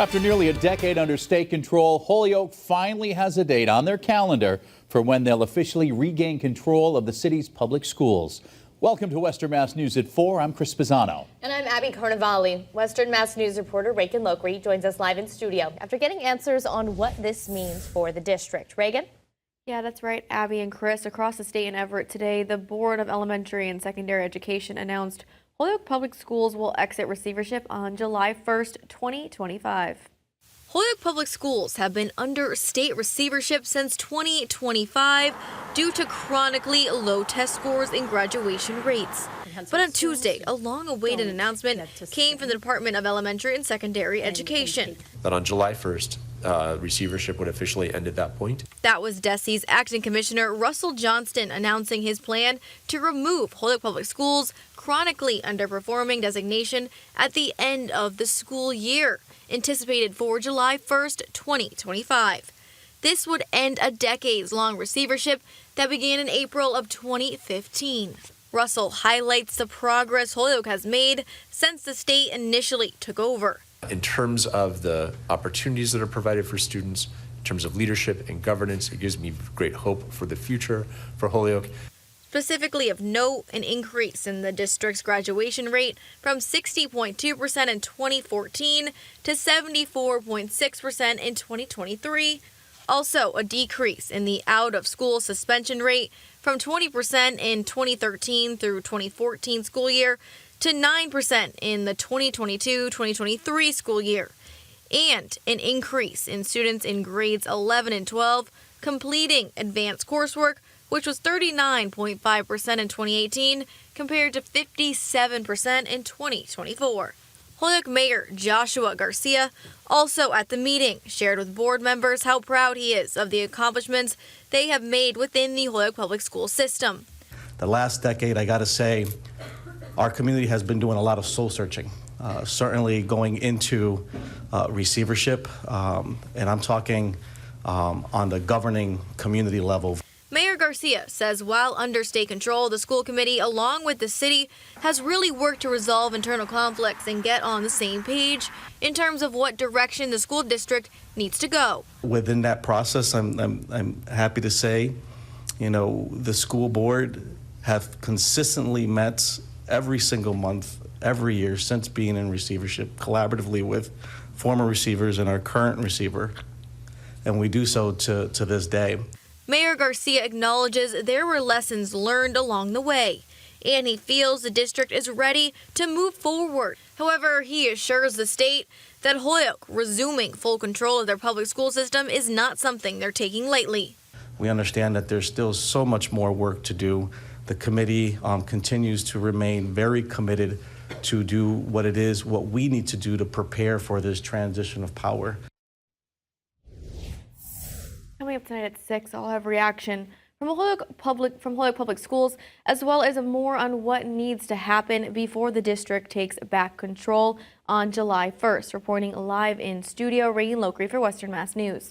After nearly a decade under state control, Holyoke finally has a date on their calendar for when they'll officially regain control of the city's public schools. Welcome to Western Mass News at 4. I'm Chris Pisano. And I'm Abby Carnevale. Western Mass News reporter Reagan Lokri joins us live in studio after getting answers on what this means for the district. Reagan? Yeah, that's right, Abby and Chris. Across the state in Everett today, the Board of Elementary and Secondary Education announced Holyoke Public Schools will exit receivership on July 1st, 2025. Holyoke Public Schools have been under state receivership since 2025 due to chronically low test scores and graduation rates. But on Tuesday, a long-awaited announcement came from the Department of Elementary and Secondary Education. That on July 1st, receivership would officially end at that point. That was DESE's acting commissioner, Russell Johnston, announcing his plan to remove Holyoke Public Schools' chronically underperforming designation at the end of the school year, anticipated for July 1st, 2025. This would end a decades-long receivership that began in April of 2015. Russell highlights the progress Holyoke has made since the state initially took over. In terms of the opportunities that are provided for students, in terms of leadership and governance, it gives me great hope for the future for Holyoke. Specifically of note, an increase in the district's graduation rate from 60.2% in 2014 to 74.6% in 2023. Also, a decrease in the out-of-school suspension rate from 20% in 2013 through 2014 school year to 9% in the 2022-2023 school year, and an increase in students in grades 11 and 12 completing advanced coursework, which was 39.5% in 2018 compared to 57% in 2024. Holyoke Mayor Joshua Garcia, also at the meeting, shared with board members how proud he is of the accomplishments they have made within the Holyoke Public School system. The last decade, I gotta say, our community has been doing a lot of soul searching, certainly going into receivership, and I'm talking on the governing community level. Mayor Garcia says while under state control, the school committee, along with the city, has really worked to resolve internal conflicts and get on the same page in terms of what direction the school district needs to go. Within that process, I'm happy to say, the school board have consistently met every single month, every year since being in receivership, collaboratively with former receivers and our current receiver, and we do so to this day. Mayor Garcia acknowledges there were lessons learned along the way, and he feels the district is ready to move forward. However, he assures the state that Holyoke resuming full control of their public school system is not something they're taking lightly. We understand that there's still so much more work to do. The committee continues to remain very committed to do what we need to do to prepare for this transition of power. Coming up tonight at 6, I'll have reaction from Holyoke Public Schools, as well as more on what needs to happen before the district takes back control on July 1st. Reporting live in studio, Reagan Lokri for Western Mass News.